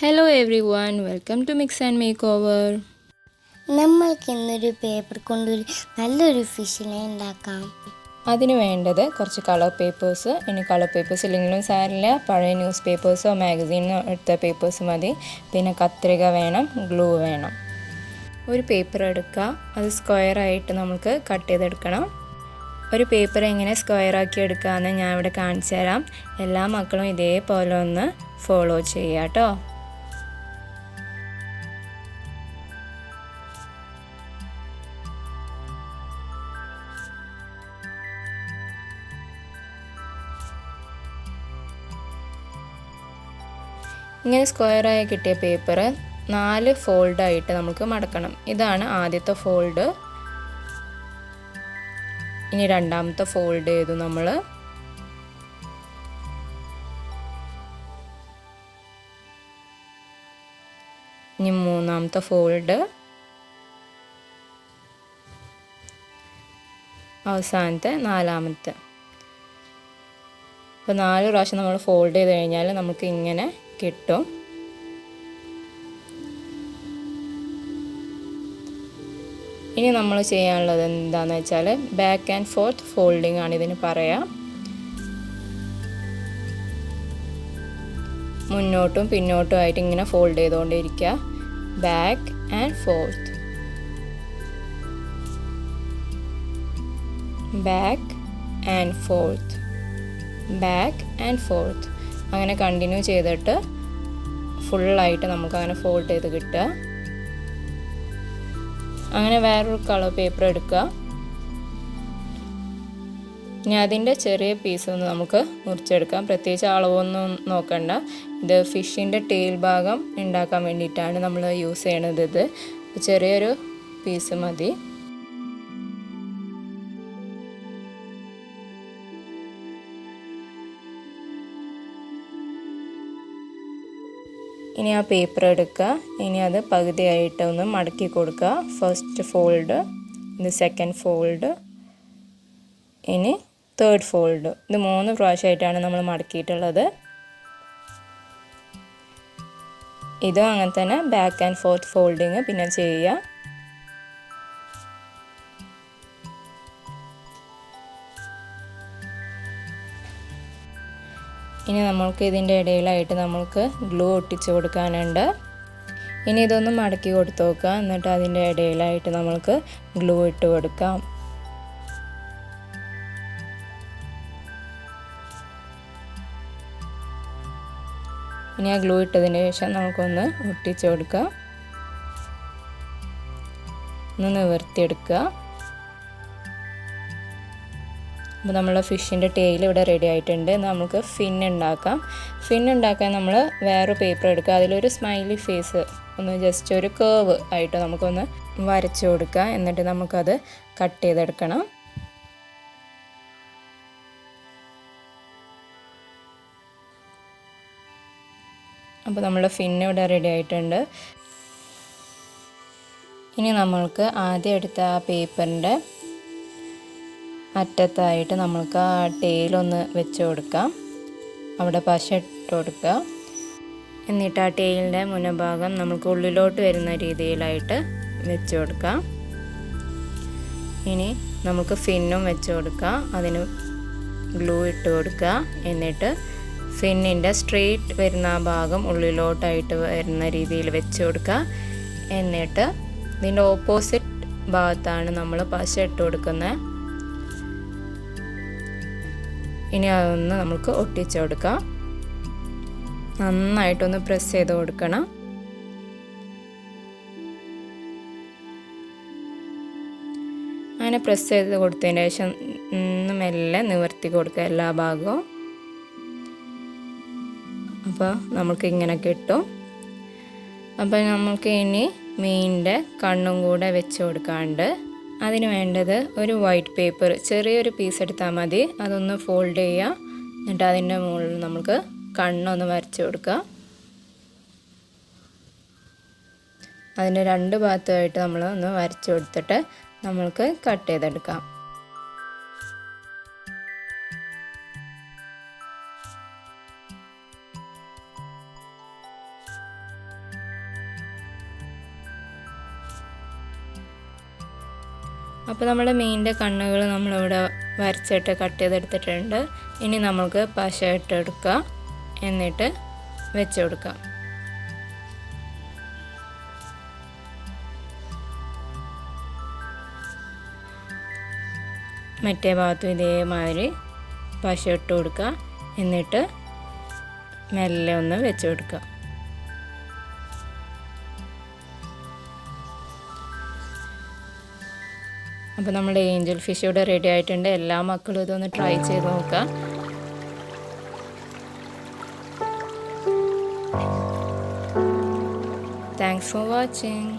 Hello everyone, welcome to Mix and Makeover. നമ്മൾക്ക് ഇന്നൊരു paper കൊണ്ടൊരു നല്ലൊരു ഫിഷിനെ ഉണ്ടാക്കാം. അതിന് വേണ്ടത് കുറച്ച് കളർ പേപ്പേഴ്സ്. ഇനി കളർ പേപ്പേഴ്സ് ഇല്ലെങ്കിലും സാരില്ല, പഴയ ന്യൂസ് പേപ്പേഴ്സോ മാഗസീനോ എടുത്ത പേപ്പേഴ്സ് മതി. പിന്നെ കത്രിക വേണം, ഗ്ലൂ വേണം. ഒരു പേപ്പർ എടുക്കുക, അത് സ്ക്വയറായിട്ട് നമുക്ക് കട്ട് ചെയ്തെടുക്കണം. ഒരു പേപ്പർ എങ്ങനെ സ്ക്വയറാക്കി എടുക്കാമെന്ന് ഞാൻ ഇവിടെ കാണിച്ചു തരാം. എല്ലാ മക്കളും ഇതേപോലെ ഒന്ന് ഫോളോ ചെയ്യുക കേട്ടോ. ഇങ്ങനെ സ്ക്വയറായി കിട്ടിയ പേപ്പർ 4 ഫോൾഡായിട്ട് നമുക്ക് മടക്കണം. ഇതാണ് ആദ്യത്തെ ഫോൾഡ്. ഇനി രണ്ടാമത്തെ ഫോൾഡ് ചെയ്തു നമ്മൾ. ഇനി മൂന്നാമത്തെ ഫോൾഡ്. അവസാനത്തെ നാലാമത്തെ. അപ്പോൾ 4 പ്രാവശ്യം നമ്മൾ ഫോൾഡ് ചെയ്ത് കഴിഞ്ഞാൽ നമുക്ക് ഇങ്ങനെ കിട്ടും. ഇനി നമ്മൾ ചെയ്യാനുള്ളത് എന്താണെന്ന് വെച്ചാൽ ബാക്ക് ആൻഡ് ഫോർത്ത് ഫോൾഡിംഗ് ആണ് ഇതിന് പറയാം. മുന്നോട്ടും പിന്നോട്ടും ആയിട്ട് ഇങ്ങനെ ഫോൾഡ് ചെയ്തുകൊണ്ടിരിക്കുക. Back and fourth, back and fourth, back and fourth. അങ്ങനെ കണ്ടിന്യൂ ചെയ്തിട്ട് ഫുള്ളായിട്ട് നമുക്ക് അങ്ങനെ ഫോൾഡ് ചെയ്ത് കിട്ടുക. അങ്ങനെ വേറൊരു കളർ പേപ്പർ എടുക്കുക. ഇനി അതിൻ്റെ ചെറിയ പീസ് ഒന്ന് നമുക്ക് മുറിച്ചെടുക്കാം. പ്രത്യേകിച്ച് അളവൊന്നും നോക്കണ്ട. ഇത് ഫിഷിൻ്റെ ടെയിൽ ഭാഗം ഉണ്ടാക്കാൻ വേണ്ടിയിട്ടാണ് നമ്മൾ യൂസ് ചെയ്യണത്. ഇത് ചെറിയൊരു പീസ് മതി. ഇനി ആ പേപ്പർ എടുക്കുക. ഇനി അത് പകുതിയായിട്ട് ഒന്ന് മടക്കി കൊടുക്കുക. ഫസ്റ്റ് ഫോൾഡ്, ഇത് സെക്കൻഡ് ഫോൾഡ്, ഇനി തേർഡ് ഫോൾഡ്. ഇത് 3 പ്രാവശ്യമായിട്ടാണ് നമ്മൾ മടക്കിയിട്ടുള്ളത്. ഇതും അങ്ങനെ തന്നെ ബാക്ക് ആൻഡ് ഫോർത്ത് ഫോൾഡിങ് പിന്നെ ചെയ്യുക. ഇനി നമ്മൾക്ക് ഇതിൻ്റെ ഇടയിലായിട്ട് നമ്മൾക്ക് ഗ്ലൂ ഒട്ടിച്ച് കൊടുക്കാനുണ്ട്. ഇനി ഇതൊന്ന് മടക്കി കൊടുത്ത് നോക്കുക. എന്നിട്ട് അതിൻ്റെ ഇടയിലായിട്ട് നമ്മൾക്ക് ഗ്ലൂ ഇട്ട് കൊടുക്കാം. ഇനി ആ ഗ്ലൂ ഇട്ടതിന് ശേഷം നമുക്കൊന്ന് ഒട്ടിച്ച് കൊടുക്കുക. ഒന്ന് നിവർത്തിയെടുക്കുക. അപ്പോൾ നമ്മളെ ഫിഷിൻ്റെ ടെയിൽ ഇവിടെ റെഡി ആയിട്ടുണ്ട്. നമുക്ക് ഫിൻ ഉണ്ടാക്കാം. ഫിൻ ഉണ്ടാക്കാൻ നമ്മൾ വേറെ പേപ്പർ എടുക്കുക. അതിലൊരു സ്മൈലി ഫേസ് ഒന്ന് ജസ്റ്റ് ഒരു കേർവ് ആയിട്ട് നമുക്കൊന്ന് വരച്ചു കൊടുക്കുക. എന്നിട്ട് നമുക്കത് കട്ട് ചെയ്തെടുക്കണം. അപ്പോൾ നമ്മളെ ഫിൻ ഇവിടെ റെഡി ആയിട്ടുണ്ട്. ഇനി നമ്മൾക്ക് ആദ്യം എടുത്ത ആ പേപ്പറിൻ്റെ അറ്റത്തായിട്ട് നമ്മൾക്ക് ആ ടെയിലൊന്ന് വെച്ച് കൊടുക്കാം. അവിടെ പശ ഇട്ട് കൊടുക്കുക. എന്നിട്ട് ആ ടെയിലിൻ്റെ മുൻഭാഗം നമുക്ക് ഉള്ളിലോട്ട് വരുന്ന രീതിയിലായിട്ട് വെച്ച് കൊടുക്കാം. ഇനി നമുക്ക് ഫിന്നും വെച്ച് കൊടുക്കുക. അതിന് ഗ്ലൂ ഇട്ട് കൊടുക്കുക. എന്നിട്ട് ഫിന്നിൻ്റെ സ്ട്രെയിറ്റ് വരുന്ന ആ ഭാഗം ഉള്ളിലോട്ടായിട്ട് വരുന്ന രീതിയിൽ വെച്ച് കൊടുക്കുക. എന്നിട്ട് ഇതിൻ്റെ ഓപ്പോസിറ്റ് ഭാഗത്താണ് നമ്മൾ പശ ഇട്ട് കൊടുക്കുന്നത്. ഇനി അതൊന്ന് നമുക്ക് ഒട്ടിച്ചു കൊടുക്കാം. നന്നായിട്ടൊന്ന് പ്രസ് ചെയ്ത് കൊടുക്കണം. അങ്ങനെ പ്രസ് ചെയ്ത് കൊടുത്തതിന് ശേഷം ഒന്ന് മെല്ലെ നിവർത്തി കൊടുക്കുക എല്ലാ ഭാഗവും. അപ്പോൾ നമുക്ക് ഇങ്ങനെ കിട്ടും. അപ്പോൾ നമുക്ക് ഇനി മീനിൻ്റെ കണ്ണും കൂടെ വെച്ച് കൊടുക്കാണ്ട്. അതിന് വേണ്ടത് ഒരു വൈറ്റ് പേപ്പർ, ചെറിയൊരു പീസ് എടുത്താൽ മതി. അതൊന്ന് ഫോൾഡ് ചെയ്യുക. എന്നിട്ട് അതിൻ്റെ മുകളിൽ നമുക്ക് കണ്ണൊന്ന് വരച്ച് കൊടുക്കുക. അതിൻ്റെ 2 ഭാഗത്തുമായിട്ട് നമ്മൾ ഒന്ന് വരച്ച് കൊടുത്തിട്ട് നമ്മൾക്ക് കട്ട് ചെയ്തെടുക്കാം. അപ്പോൾ നമ്മുടെ മീനിൻ്റെ കണ്ണുകൾ നമ്മളിവിടെ വരച്ചിട്ട് കട്ട് ചെയ്തെടുത്തിട്ടുണ്ട്. ഇനി നമുക്ക് പശ ഇട്ടെടുക്കുക, എന്നിട്ട് വെച്ച് കൊടുക്കാം. മറ്റേ ഭാഗത്തും ഇതേമാതിരി പശ ഇട്ട് കൊടുക്കുക, എന്നിട്ട് മെല്ലെ ഒന്ന് വെച്ച് കൊടുക്കുക. അപ്പോൾ നമ്മുടെ ഏഞ്ചൽ ഫിഷ് ഇവിടെ റെഡി ആയിട്ടുണ്ട്. എല്ലാ മക്കളും ഇതൊന്ന് ട്രൈ ചെയ്ത് നോക്കുക. Thanks for watching.